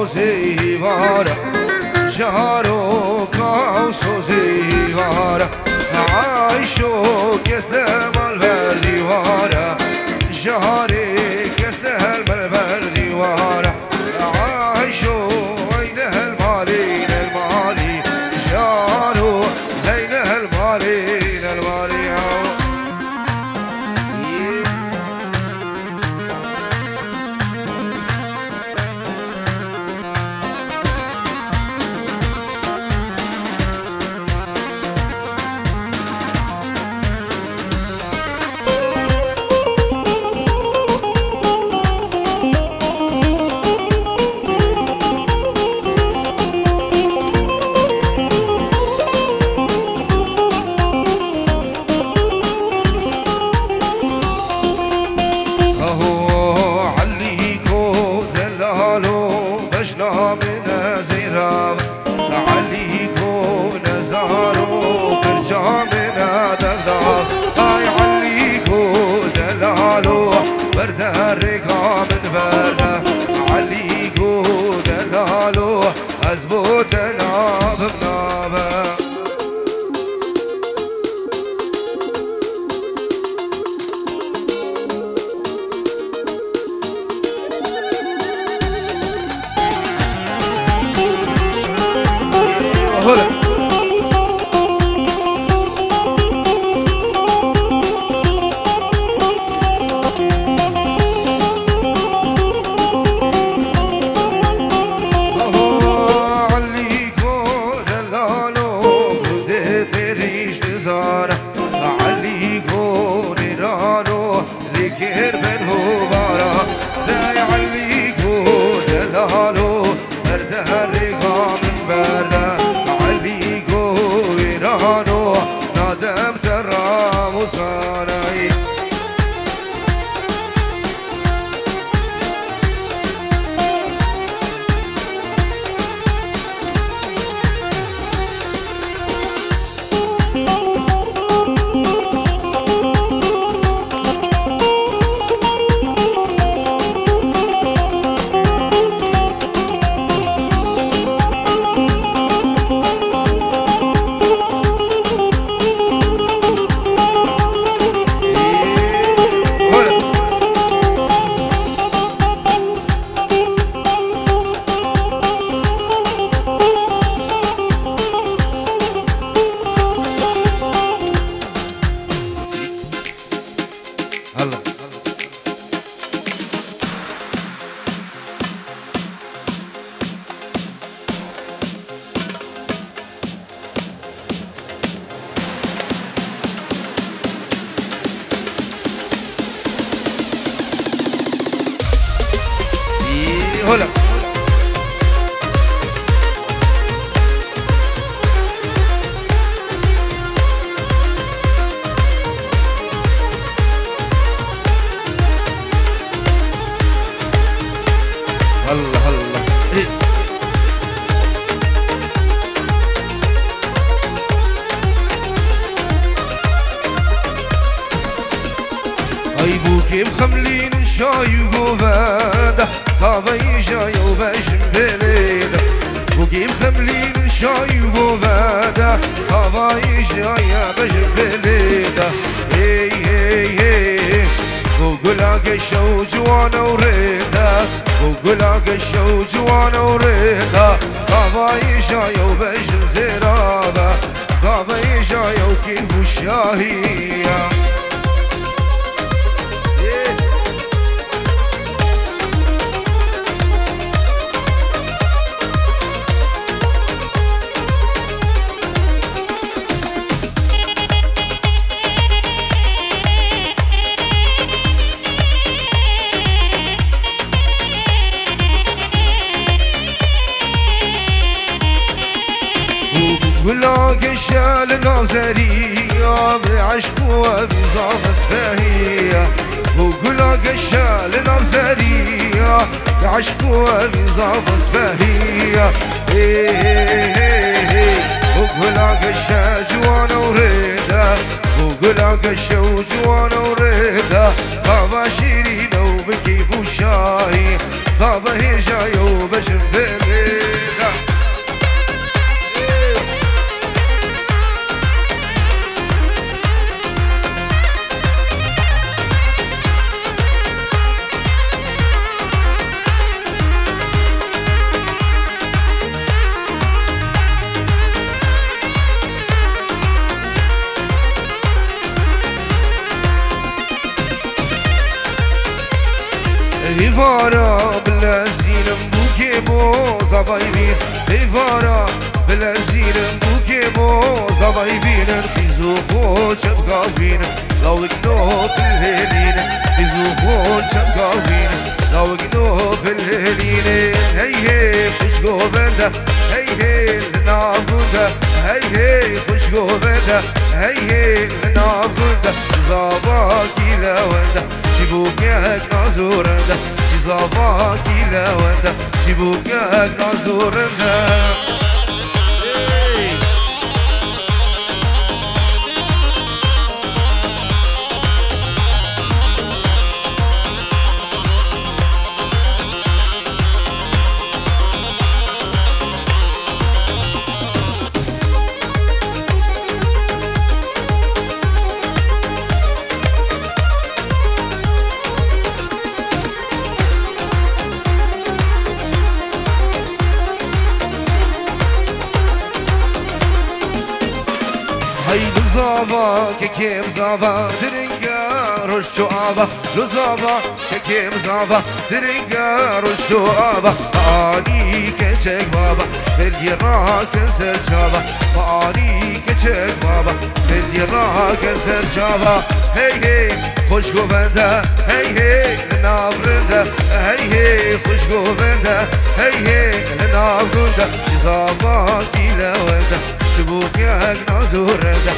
زيوارة جارو كاوسو زيوارة عايشو كسلم البرديوارة جاري كسلم البرديوارة عايشو وينه المالين المالي جارو لينه المالين المالي هلا هلا هلا اي بوكي مخملين شاي وغوفاده صابي جاي وباجم بليله بوكي مخملين شاي وغوفاده صابي جاي باجم بليله هي هي هي وقولك الشوج وانا وريده وقولك الشوج وانا وريده صابي جاي وباجم زرابه صابي جاي وكيف الشاهيه ولاق الشال نازرية بعشق وبزاف اسبهية ولاق الشال نازرية بعشق وبزاف اسبهية ولاق الشاج وانا وريده ولاق الشوج وانا وريده صابا شيرين وبكيف وشاهي زابا هجايا وبجم بليدا هيفارا بلازينم بوكي بو زبايبين هيفارا بلازينم بوكي بو زبايبين بيزوخو شبقاوين لو قنو بالهلين بيزوخو شبقاوين لو قنو بالهلين هي هي خشقو بندا هي هي لنابوندا هي هي خشقو بندا هي هي لنابوندا زباكي لوندا شبوكيك نازورندا شزاباكي لوندا شبوكيك نازورندا زابا كيم زابا درينجا رشو آبا لزابا كيم زابا درينجا رشو آبا آني كچك بابا دلي راك سر جابا آني كچك بابا دلي راك سر جابا هي هي خوشگو بنده هي هي لنابرنده هي هي خوشگو بنده هي هي لنابرنده زابا كي لونده شبوكيك نازورنده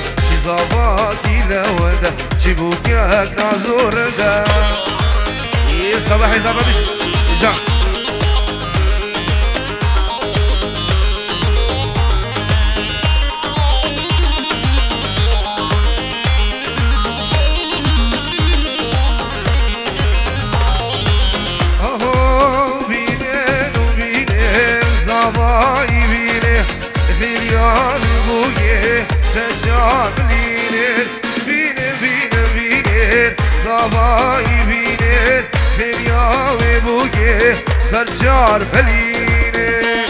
زباكي لوندا شبوكيك نازورندا يا صباحي زبادش جا اهو بينين وبينين زباي بينين خليان بويه سجار بلينين بينين بينين بينين زباي بينين خليان بويه سجار بلينين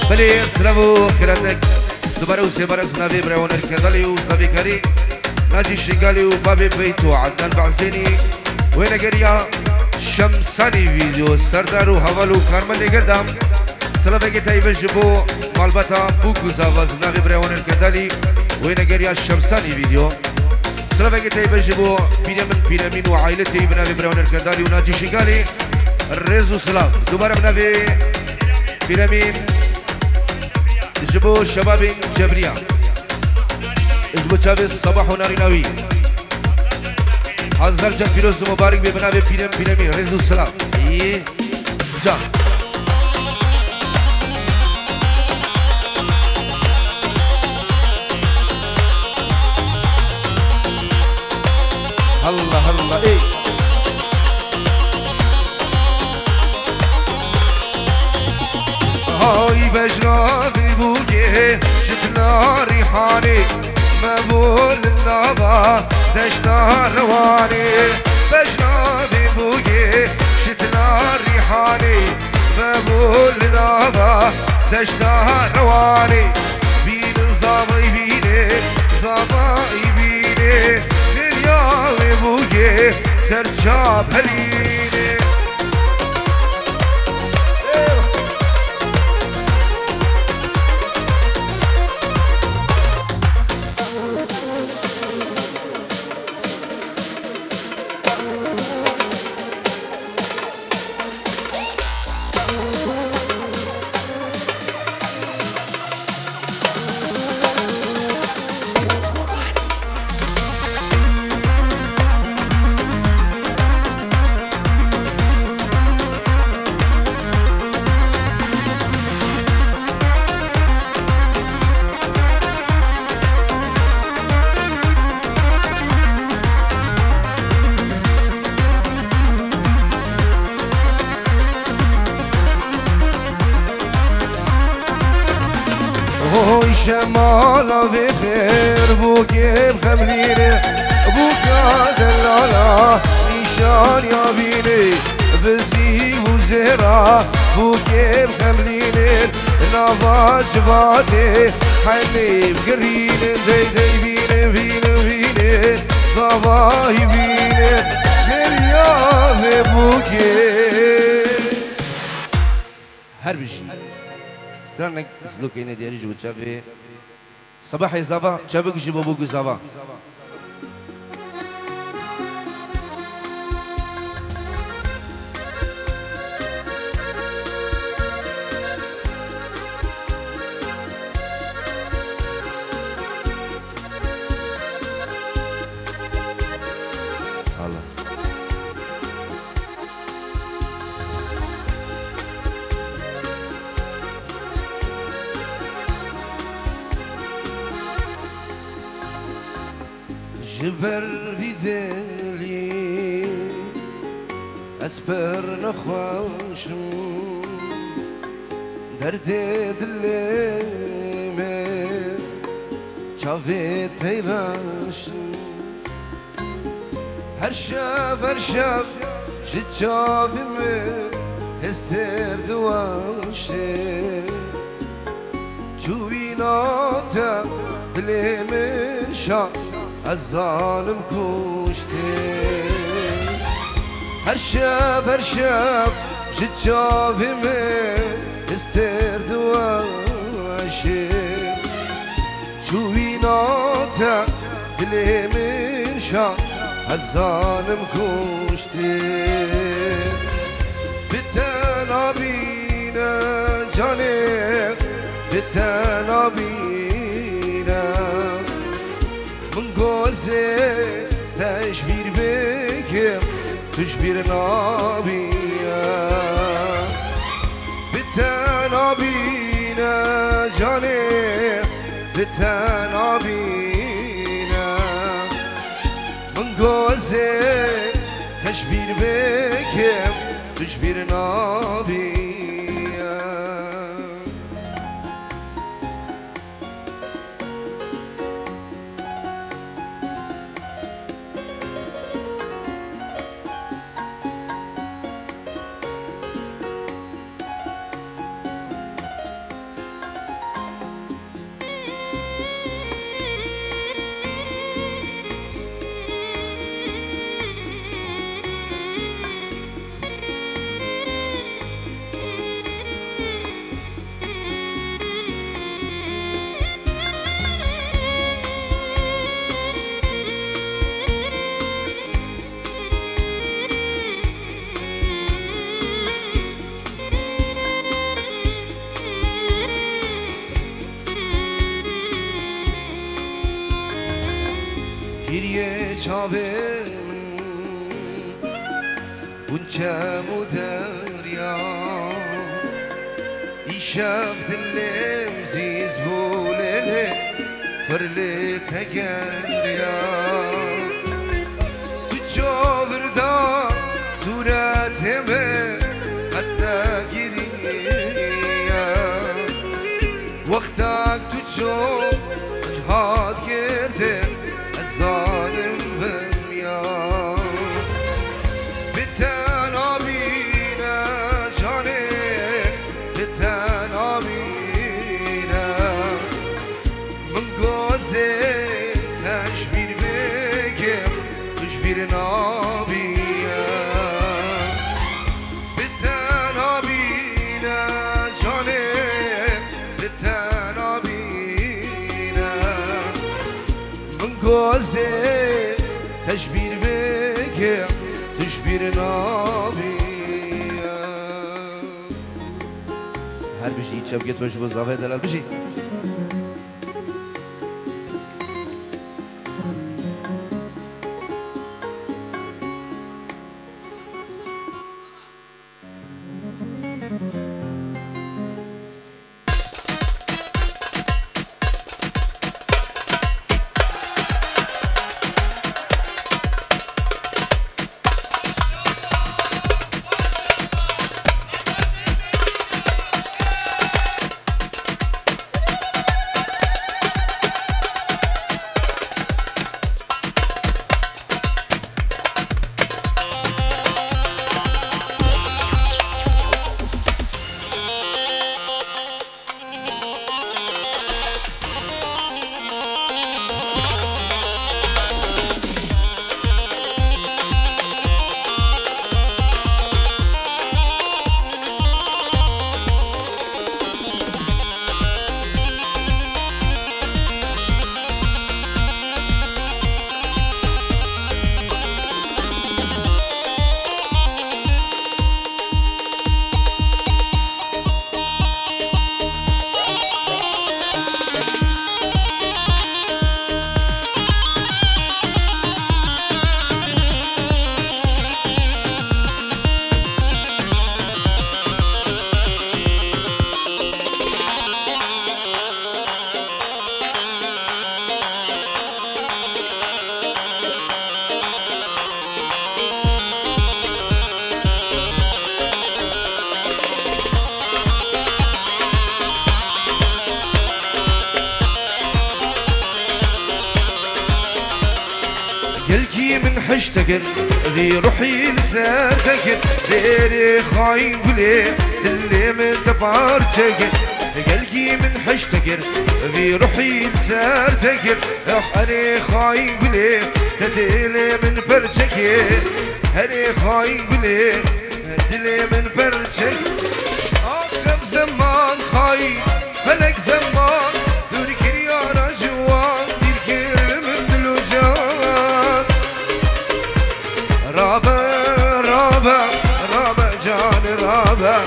بلي سلامو خيراتك دوباره وسيبارة سنابي براون الكندالي وسنابي كري ناجي شيقالي وبابي بيتو عدنان بعزيني وين قريا شمساني فيديو سردارو هوالو كارماني قدام سلامي تايبه جبو مالباتا بوكو زاواز نابي براون الكندالي وين قريا شمساني فيديو سلامي تايبه جبو بينامين وعائلتي بنابي براون الكندالي وناجي شيقالي الرزو سلام دوباره بنابي بينامين جبو شباب جبريا جبو شابس صباح وناري ناوي هزار جان فيروز مبارك ببنابه بينامين رزو السلام ايه جا هلا هلا ايه هاي بجنابي بوجه شتنا ريحاني مبول النبا دشتا رواني بجنابي بوجه شتنا ريحاني مبول النبا دشتا رواني بين زابي بيني زابي بيني دنياوي بوجه سرجاب هليني جمالا بخير بوكي بخمليني بوكا دلالا نشان يا بيني بزي وزهرة بوكي بخمليني نبات جباتي حني بقرين دي دي بيني بيني بيني صباحي بيني دريا بوكي هر بشي استرانك سلوكيني دياري جو تشافي صباحي زافا تشافي كشي بابوكو زافا جبر بدلي أسبر نخواشم درد دلمه چاوه تیراشم هر شب جچاومه هستر دواشه چویناتا دلمه شا الظالم كوشتي هر شب جد جابي من استر دواشي شوي ناتا دلي من شا الظالم كوشتي بتنا بينا جاني بتنا بينا گوزه تشبیر بکم تشبیر نابیه بتن آبینه جانه بتن آبینه من گوزه تشبیر بکم تشبیر نابیه چاوم اونچم و دریا ایشب دلم زیز بولله فرله تگریا تو چاوردا صورتمه حتی گیریا وقتک تو چون جهاد کرده ظالم بمیا بتن آبینه جانه بتن آبینه من گازه تشبیر بگم تشبیر نابیه بتن آبینه جانه بتن آبینه من گازه تشبیر بگم تشبیر نابیه هر بشی چپ گت باش بزاوه دلال بشی كلكي من حشتكر ذي روحي لساتكر ليري خاين قولي اللي من تبارتكر قلقي من حشتكر ذي روحي لساتكر أنا خاين قولي تدلي من برتكر أنا خاين قولي تدلي من برتكر آخر زمان خاين فلك زمان ذورك يا رجوان ديركر من دلوجان رابا رابا رابا جان رابا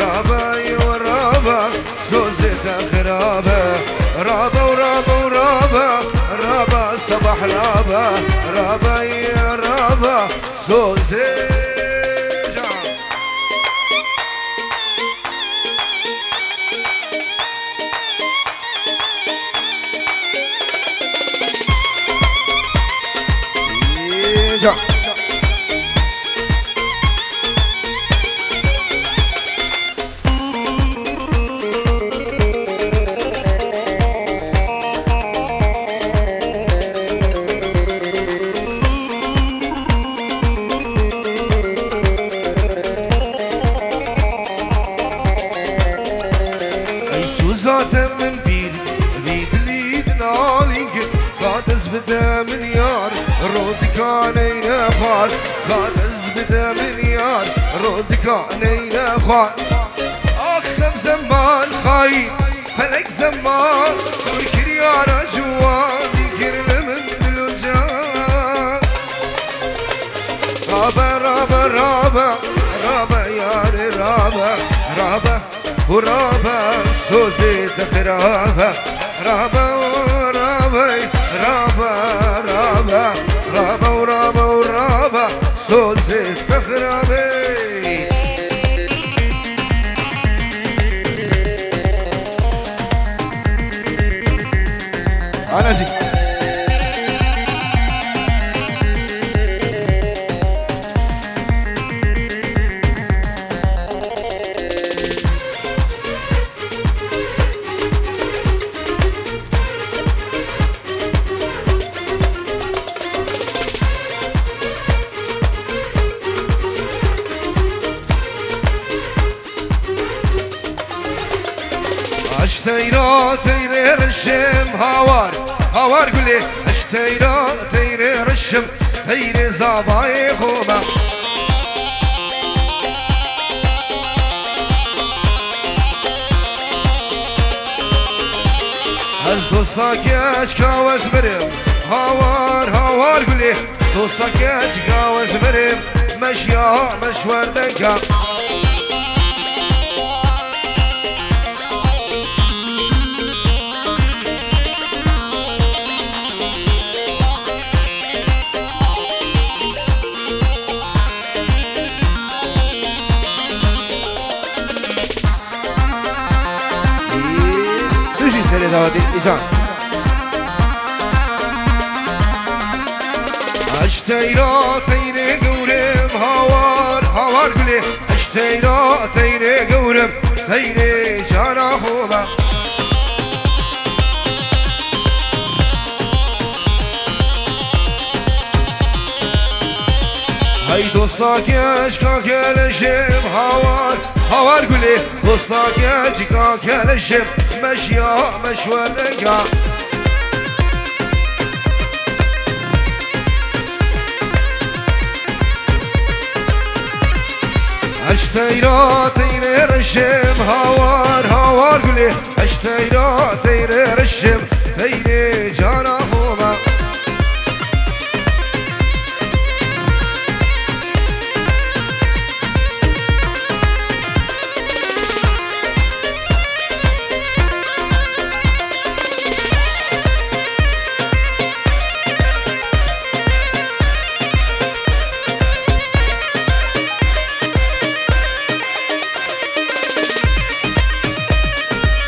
رابا يا رابا سوزت خرابا رابا ورابا ورابا رابا صباح رابا رابا يا رابا سوزت بدا مليار رودك علينا خوار قاد بدا مليار رودك علينا خوار اخ زمان خاين فلك زمان تركر يا رجوان يكر من دلوجان رابا رابا رابا رابا يا رابا رابا ورابا سوزي تخرابا رابا ورابا رابا رابا رابا ورابا ورابا سوزي تخرابي أنا زي اشتيرا تيري رشم هاوار هاوار قولي اشتيرا تيري رشم تيري زاباي خوما از دوستاك اشكاوز برم هاوار هاوار قولي دوستاك اشكاوز برم مشيا مشوار دكا داودي إيجان اشتيرا تيري قورم هاوار هاوار قولي اشتيرا تيري قورم تيري جانا خوبا هاي دوستاك اشكا كالشم هاوار هاوار قولي دوستاك اشكا كالشم مشيا مشوالك اشتيرا تيري رشم هاوار هاوار قولي اشتيرا تيري رشم تيري جانا خوما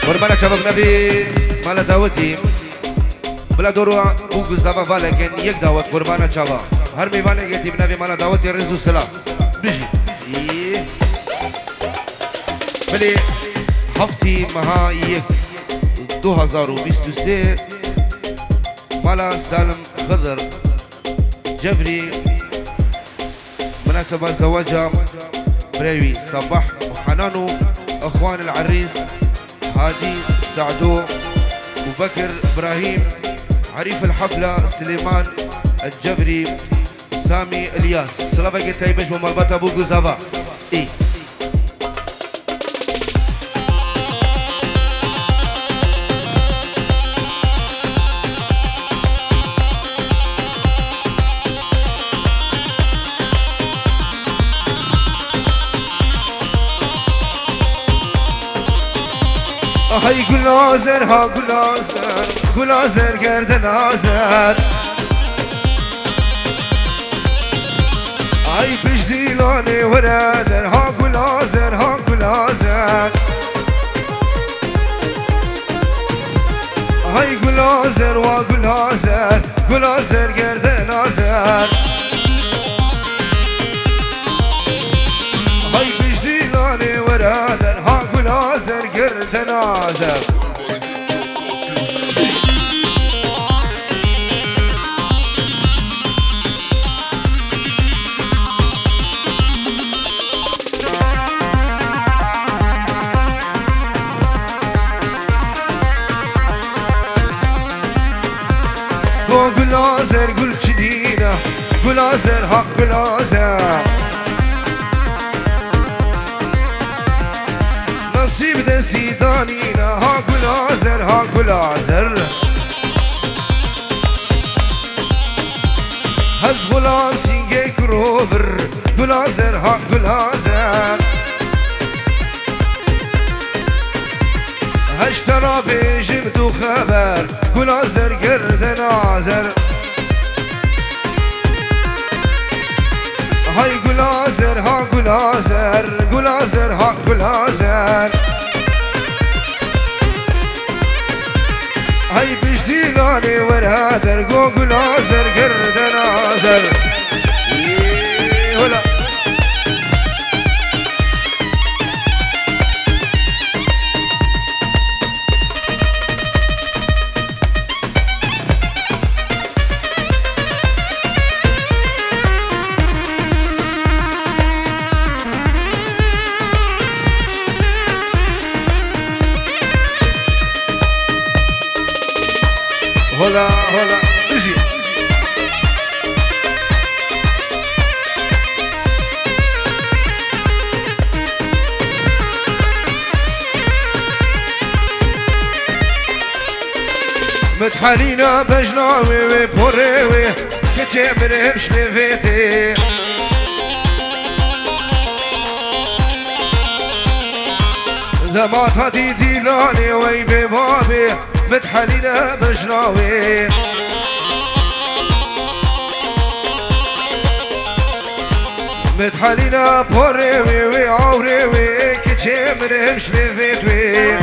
قربانا شباب نبي مالا دعوتي بلا دورو بوغ زبا فالكن يك دعوت قربانا شباب هر ميوانه گتي نبي مالا دعوتي رزو سلام بيجي بلي هفتي مها يك 2023 مالا سالم خضر الجبري مناسبة زواجها بريوي صباح وحنانو اخوان العريس هادي السعدو وبكر ابراهيم عريف الحفلة سليمان الجبري سامي الياس سلافة تايبش ومربطة ابو قزافا اي هاي گلازر ها گلازر گلازر گردن آزر هاي بجديلاني ورادر ها گلازر ها گلازر هاي گلازر و گلازر گلازر گردن آزر هاي بجديلاني ورادر ها گلازر گردن آزر گلازر گل چدینه گلازر ها گلازر نصیب دستی دانینه ها گلازر ها گلازر هز غلام سینگه کروبر گلازر ها گلازر هشترا بيجم دو خبر گلازر گردن آزر هاي گلازر ها گلازر گلازر ها گلازر هاي بجديلاني ورهادر گو گلازر گردن آزر هلا هلا هلا اجي متحالينا بجناوي وبوريوي كتمر همش لفيتي ذمات هدي ديلاني وي ببابي متحالينا بجناوي متحالينا بوريوي وعوريوي كتمر همش لفيتوي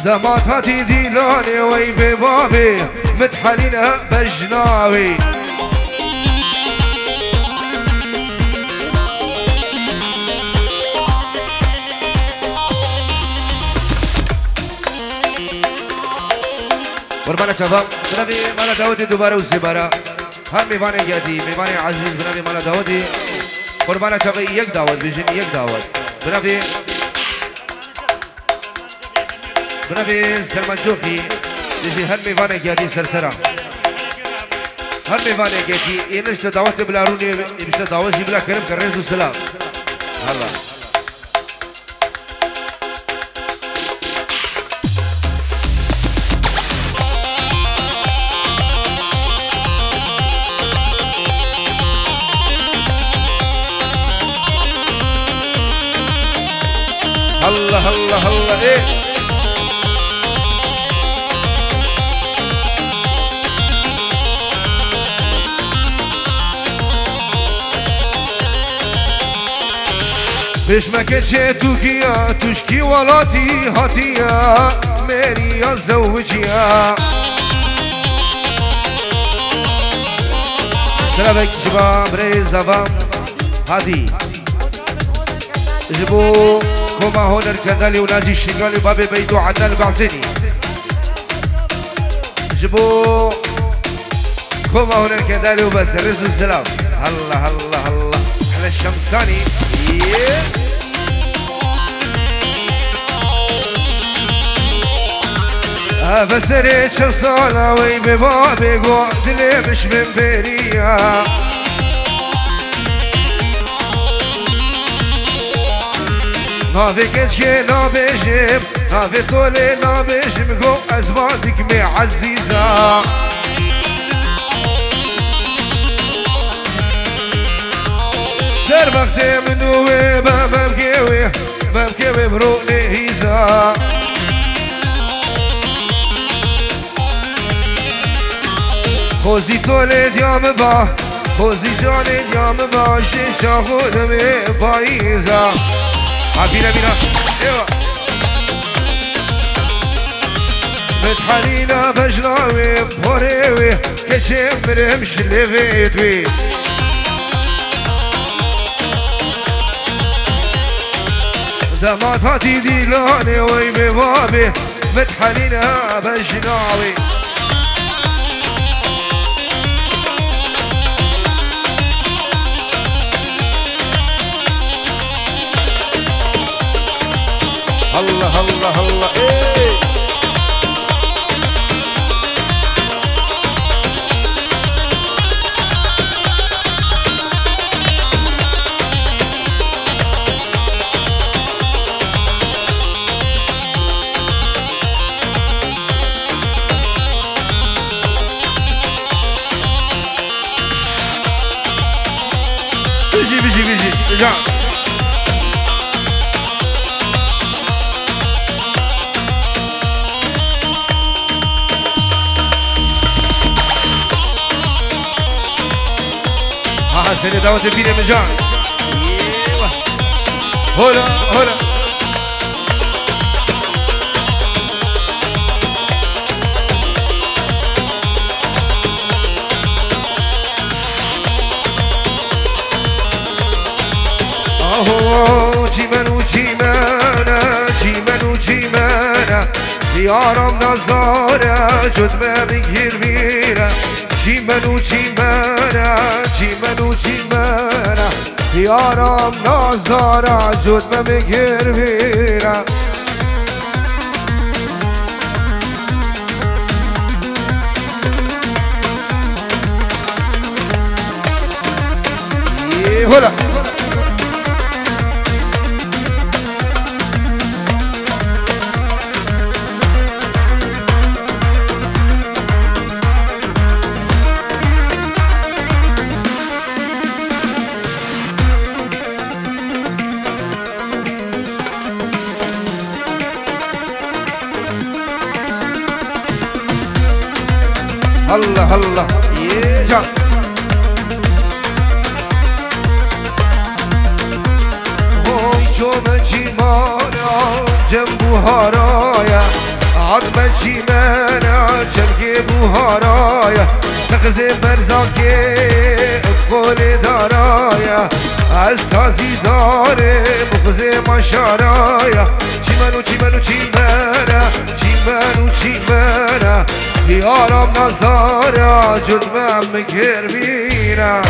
ذمات هدي ديلاني وي ببابي متحالينا بجناوي قربان شباب بنبي مالا داودي دوباره وسبارة هم میوان گیادی میوان عزیز بنبي مالا داودي قربان شباب یک دعوت بيجين یک دعوت بنبي سلمان جوخي بيجي هم میوان گیادی سرسرا هم میوان گیادی اینش دعوت بلاروني بیشتر دعوت جی بلا کرم کرنز و سلام هلا الله الله الله ايه بشمك تشيتوكيا تشكي ولاتي هاتيا ميريا زوجيا سلامك شباب ريزافام هادي جبو كما هونر كندالي وناجي الشنغالي بابي بيتو عدنان بعزيني جبو كوما هناك كدالي وبس رزق السلام الله الله الله على الشمساني فسريت شصالة وي ببابي قوت لي مش من بريا نافي كشكي نافي جيب نافي طولي نافي جيب قو أزماتك معزيزة سر بختي منوي بمكيوي بروني هيزا خوزي طولي ديام با خوزي جاني ديام با شيشا خودمي بايزا عبينا بينا ايوه متحنينا بجلاوي بوريوي كشم برمش اللي بيتوي دمات هاتي ديلاني وي ببابي متحنينا بجلاوي الله الله الله ايه بيجي رجع سنة دعوة فينا من جان هلا هلا اهو جيمانو جيمانا ديارم نزدارة جد ما بيجير بينا جيمانو جيمانا ديارم نزدارة جد ما بيجير بينا هلا الله الله يجا هوي جوم جيمانا جنبو هارايا عظم جيمانا جنبو هارايا تغزي برزاكي بقولي دارايا استازي داري بغزي مشارايا جيمانا ديارم نزدارة جد ما مكر بينا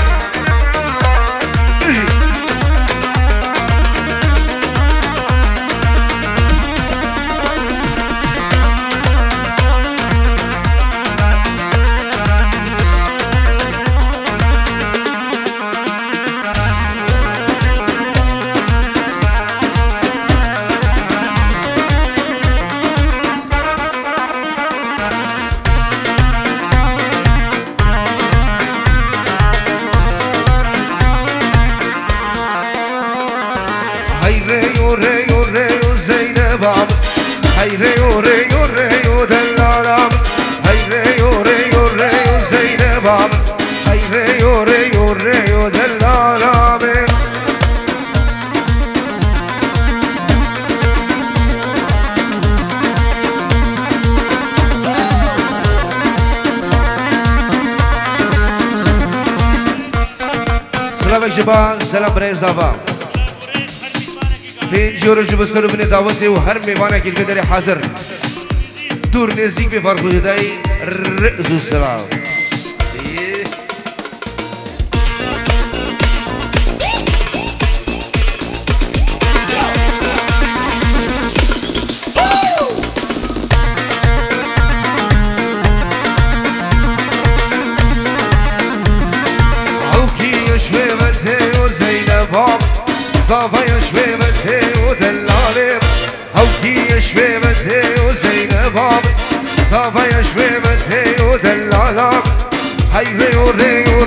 هاي ريو دلالام هاي ريو زينبام هاي ريو دلالام سلام الجبال سلام ريزافا تين جورج بسر بن دعوتي وهر ميوانا كي القدر حاضر دور نزيك بفرق هداي الرئز والسلام صافا يشوي بدي ودلالي هوكي يشوي بدي وزينب صافا يشوي بدي ودلالي هاي ريو ريو